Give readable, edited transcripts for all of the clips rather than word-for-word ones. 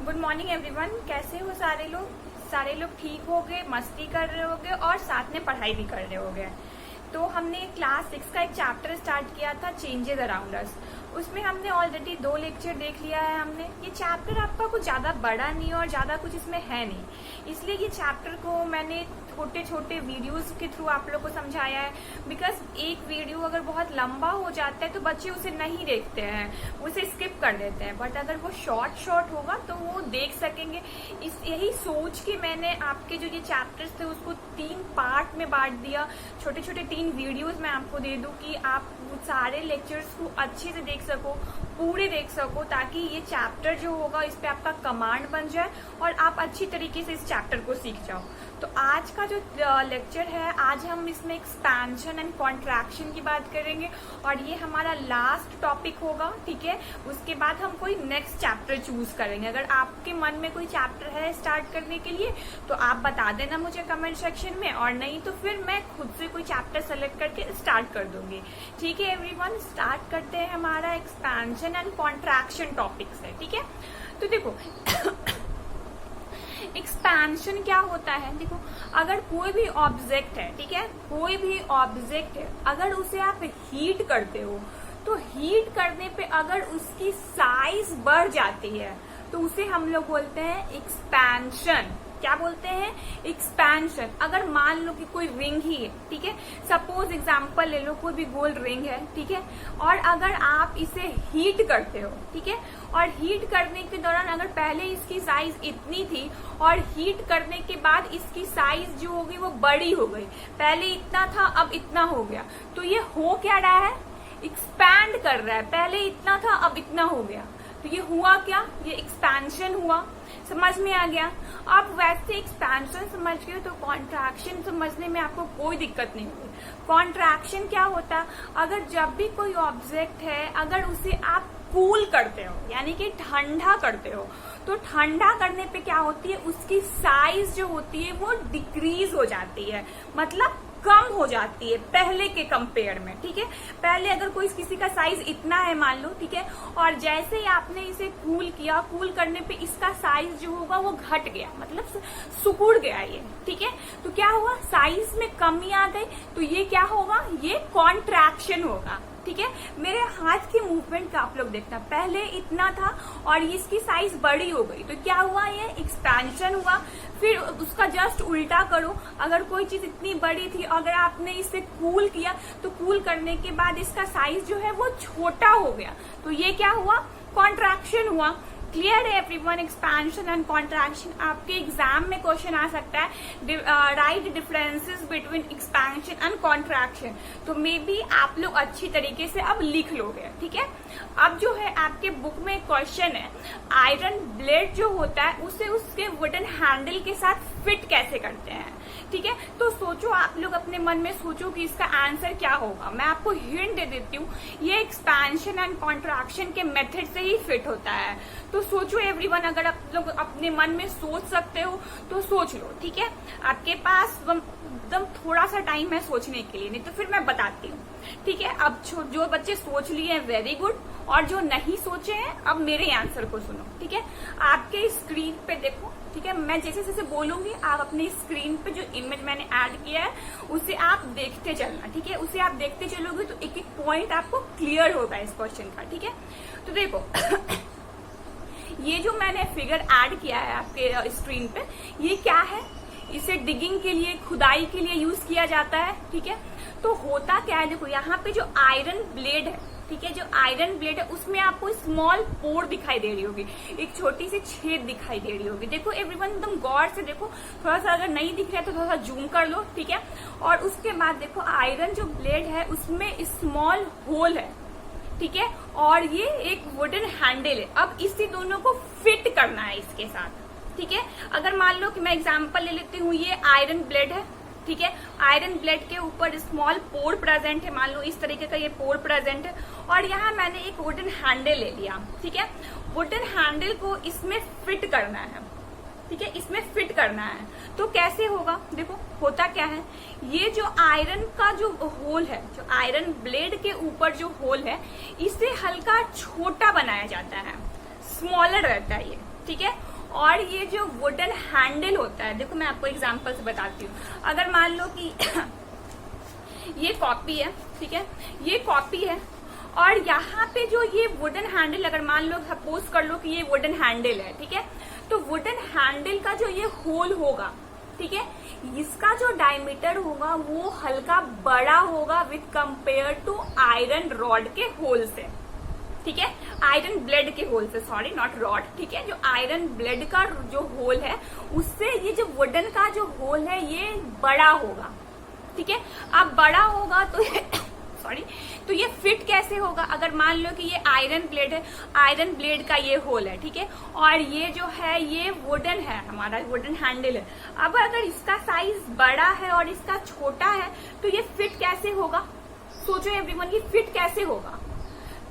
Good morning everyone. कैसे हो सारे लोग ठीक हो गए, मस्ती कर रहे होगे और साथ में पढ़ाई भी कर रहे होगे। तो हमने क्लास 6 का एक चैप्टर स्टार्ट किया था, चेंजेस अराउंड अस। उसमें हमने ऑलरेडी 2 लेक्चर देख लिया है। हमने ये चैप्टर आपका कुछ ज्यादा बड़ा नहीं और ज्यादा कुछ इसमें है नहीं, इसलिए ये चैप्टर को मैंने छोटे छोटे वीडियोस के थ्रू आप लोग को समझाया है। बिकॉज एक वीडियो अगर बहुत लंबा हो जाता है तो बच्चे उसे नहीं देखते हैं, उसे स्किप कर देते हैं। बट अगर वो शॉर्ट होगा तो वो देख सकेंगे। यही सोच के मैंने आपके जो ये चैप्टर्स थे उसको 3 पार्ट में बांट दिया। छोटे छोटे 3 वीडियोस मैं आपको दे दूं कि आप सारे लेक्चर्स को अच्छे से देख सको, पूरे देख सको, ताकि ये चैप्टर जो होगा इस पे आपका कमांड बन जाए और आप अच्छी तरीके से इस चैप्टर को सीख जाओ। तो आज का जो लेक्चर है, आज हम इसमें एक्सपेंशन एंड कॉन्ट्रैक्शन की बात करेंगे और ये हमारा लास्ट टॉपिक होगा। ठीक है, उसके बाद हम कोई नेक्स्ट चैप्टर चूज करेंगे। अगर आपके मन में कोई चैप्टर है स्टार्ट करने के लिए तो आप बता देना मुझे कमेंट सेक्शन में, और नहीं तो फिर मैं खुद से कोई चैप्टर सेलेक्ट करके स्टार्ट कर दूंगी। ठीक है एवरीवन, स्टार्ट करते हैं हमारा एक्सपेंशन एंड कॉन्ट्रैक्शन टॉपिक से। ठीक है, तो देखो एक्सपेंशन क्या होता है। देखो, अगर कोई भी ऑब्जेक्ट है, ठीक है, कोई भी ऑब्जेक्ट है, अगर उसे आप हीट करते हो तो हीट करने पे अगर उसकी साइज बढ़ जाती है तो उसे हम लोग बोलते हैं एक्सपेंशन। क्या बोलते हैं? एक्सपेंशन। अगर मान लो कि कोई रिंग ही है, ठीक है, सपोज एग्जांपल ले लो, कोई भी गोल्ड रिंग है, ठीक है, और अगर आप इसे हीट करते हो, ठीक है, और हीट करने के दौरान अगर पहले इसकी साइज इतनी थी और हीट करने के बाद इसकी साइज जो होगी वो बड़ी हो गई, पहले इतना था अब इतना हो गया, तो ये हो क्या रहा है? एक्सपैंड कर रहा है। पहले इतना था अब इतना हो गया, तो ये हुआ क्या? ये एक्सपेंशन हुआ। समझ में आ गया? आप वैसे एक्सपेंशन समझ गए तो कॉन्ट्रैक्शन समझने में आपको कोई दिक्कत नहीं होगी। कॉन्ट्रैक्शन क्या होता है? अगर जब भी कोई ऑब्जेक्ट है, अगर उसे आप कूल करते हो यानी कि ठंडा करते हो, तो ठंडा करने पे क्या होती है? उसकी साइज जो होती है वो डिक्रीज हो जाती है, मतलब कम हो जाती है पहले के कंपेयर में। ठीक है, पहले अगर कोई किसी का साइज इतना है मान लो, ठीक है, और जैसे ही आपने इसे कूल किया, कूल करने पे इसका साइज जो होगा वो घट गया, मतलब सिकुड़ गया ये। ठीक है, तो क्या हुआ? साइज में कमी आ गई, तो ये क्या होगा? ये कॉन्ट्रैक्शन होगा। ठीक है, मेरे हाथ की मूवमेंट का आप लोग देखना, पहले इतना था और इसकी साइज बड़ी हो गई, तो क्या हुआ? ये एक्सपेंशन हुआ। फिर उसका जस्ट उल्टा करो, अगर कोई चीज इतनी बड़ी थी, अगर आपने इसे कूल किया तो कूल करने के बाद इसका साइज जो है वो छोटा हो गया, तो ये क्या हुआ? कॉन्ट्रैक्शन हुआ। क्लियर है एवरीवन? Expansion and contraction. आपके एग्जाम में क्वेश्चन आ सकता है, right differences between expansion and contraction. तो मे बी आप लोग अच्छी तरीके से अब लिख लोगे। ठीक है, अब जो है आपके बुक में क्वेश्चन है, आयरन ब्लेड जो होता है उसे उसके वुडन हैंडल के साथ फिट कैसे करते हैं। ठीक है, तो सोचो, आप लोग अपने मन में सोचो कि इसका आंसर क्या होगा। मैं आपको हिंट दे देती हूँ, ये एक्सपेंशन एंड कॉन्ट्रैक्शन के मेथड से ही फिट होता है। तो सोचो एवरीवन, अगर आप लोग अपने मन में सोच सकते हो तो सोच लो। ठीक है, आपके पास एकदम थोड़ा सा टाइम है सोचने के लिए, नहीं तो फिर मैं बताती हूँ। ठीक है, अब जो बच्चे सोच लिए हैं वेरी गुड, और जो नहीं सोचे हैं अब मेरे आंसर को सुनो। ठीक है, आपके स्क्रीन पे देखो। ठीक है, मैं जैसे जैसे बोलूंगी आप अपनी स्क्रीन पे जो इमेज मैंने ऐड किया है उसे आप देखते चलना। ठीक है, उसे आप देखते चलोगे तो एक एक पॉइंट आपको क्लियर होगा इस क्वेश्चन का। ठीक है, तो देखो ये जो मैंने फिगर ऐड किया है आपके स्क्रीन पे, ये क्या है? इसे डिगिंग के लिए, खुदाई के लिए यूज किया जाता है। ठीक है, तो होता क्या है? देखो यहाँ पे जो आयरन ब्लेड है, ठीक है, जो आयरन ब्लेड है उसमें आपको स्मॉल पोर दिखाई दे रही होगी, एक छोटी सी छेद दिखाई दे रही होगी। देखो एवरीवन, एकदम गौर से देखो, थोड़ा सा अगर नहीं दिख रहा है तो थोड़ा सा जूम कर लो। ठीक है, और उसके बाद देखो आयरन जो ब्लेड है उसमें स्मॉल होल है। ठीक है, और ये एक वुडन हैंडल है। अब इसी दोनों को फिट करना है इसके साथ। ठीक है, अगर मान लो कि मैं एग्जांपल ले लेती हूँ, ये आयरन ब्लेड है। ठीक है, आयरन ब्लेड के ऊपर स्मॉल पोर प्रेजेंट है, मान लो इस तरीके का ये पोर प्रेजेंट है, और यहाँ मैंने एक वुडन हैंडल ले लिया। ठीक है, वुडन हैंडल को इसमें फिट करना है। ठीक है, इसमें फिट करना है, तो कैसे होगा? देखो होता क्या है, ये जो आयरन का जो होल है, जो आयरन ब्लेड के ऊपर जो होल है, इसे हल्का छोटा बनाया जाता है, स्मॉलर रहता है ये। ठीक है, और ये जो वुडन हैंडल होता है, देखो मैं आपको एग्जांपल से बताती हूँ। अगर मान लो कि ये कॉपी है, ठीक है, ये कॉपी है और यहाँ पे जो ये वुडन हैंडल, अगर मान लो सपोज कर लो कि ये वुडन हैंडल है, ठीक है, तो वुडन हैंडल का जो ये होल होगा, ठीक है, इसका जो डायमीटर होगा वो हल्का बड़ा होगा with compare to iron rod के होल से, ठीक है, आयरन ब्लेड के होल से, सॉरी नॉट रॉड, ठीक है, जो आयरन ब्लेड का जो होल है उससे ये जो वुडन का जो होल है ये बड़ा होगा, ठीक है। अब बड़ा होगा तो सॉरी, तो ये फिट कैसे होगा? अगर मान लो कि ये आयरन ब्लेड है, आयरन ब्लेड का ये होल है, ठीक है, और ये जो है ये वुडन है, हमारा वुडन हैंडल है। अब अगर इसका साइज बड़ा है और इसका छोटा है तो ये फिट कैसे होगा? सोचो एवरीवन, ये फिट कैसे होगा?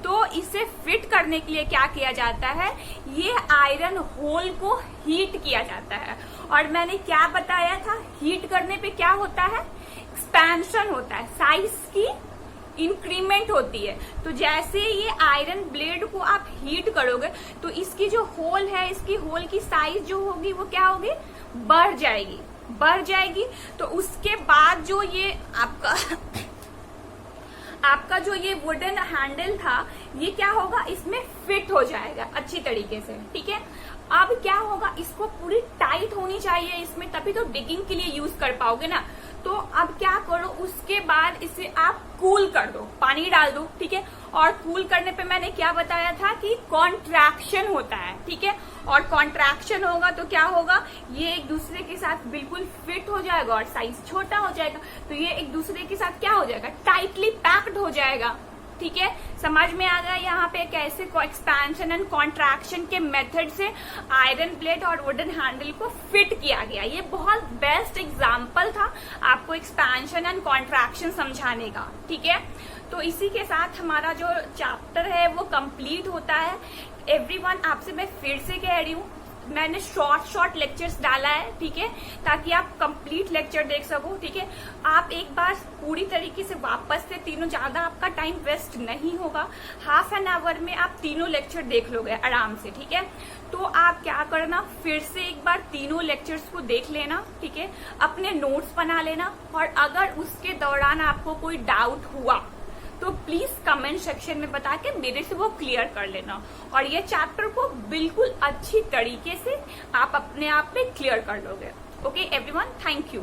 तो इसे फिट करने के लिए क्या किया जाता है, ये आयरन होल को हीट किया जाता है। और मैंने क्या बताया था, हीट करने पे क्या होता है, एक्सपेंशन होता है, साइज की इंक्रीमेंट होती है। तो जैसे ये आयरन ब्लेड को आप हीट करोगे तो इसकी जो होल है, इसकी होल की साइज जो होगी वो क्या होगी, बढ़ जाएगी, बढ़ जाएगी। तो उसके बाद जो ये आपका जो ये वुडन हैंडल था ये क्या होगा, इसमें फिट हो जाएगा अच्छी तरीके से, ठीक है। अब क्या होगा, इसको पूरी टाइट होनी चाहिए इसमें, तभी तो डिगिंग के लिए यूज कर पाओगे ना। तो अब क्या करो, उसके बाद इसे आप कूल कर दो, पानी डाल दो, ठीक है। और कूल करने पे मैंने क्या बताया था कि कॉन्ट्रैक्शन होता है, ठीक है, और कॉन्ट्रैक्शन होगा तो क्या होगा, ये एक दूसरे के साथ बिल्कुल फिट हो जाएगा और साइज छोटा हो जाएगा। तो ये एक दूसरे के साथ क्या हो जाएगा, टाइटली पैक्ड हो जाएगा, ठीक है। समझ में आ गया यहाँ पे कैसे एक्सपेंशन एंड कॉन्ट्रैक्शन के मेथड से आयरन ब्लेड और वुडन हैंडल को फिट किया गया। ये बहुत बेस्ट एग्जांपल था आपको एक्सपेंशन एंड कॉन्ट्रैक्शन समझाने का, ठीक है। तो इसी के साथ हमारा जो चैप्टर है वो कंप्लीट होता है। एवरीवन, आपसे मैं फिर से कह रही हूँ, मैंने शॉर्ट लेक्चर्स डाला है, ठीक है, ताकि आप कंप्लीट लेक्चर देख सको, ठीक है। आप एक बार पूरी तरीके से वापस से तीनों, ज्यादा आपका टाइम वेस्ट नहीं होगा, हाफ एन आवर में आप तीनों लेक्चर देख लोगे आराम से, ठीक है। तो आप क्या करना, फिर से एक बार तीनों लेक्चर्स को देख लेना, ठीक है, अपने नोट्स बना लेना, और अगर उसके दौरान आपको कोई डाउट हुआ तो प्लीज कमेंट सेक्शन में बता के मेरे से वो क्लियर कर लेना। और ये चैप्टर को बिल्कुल अच्छी तरीके से आप अपने आप में क्लियर कर लोगे। Okay everyone, thank you.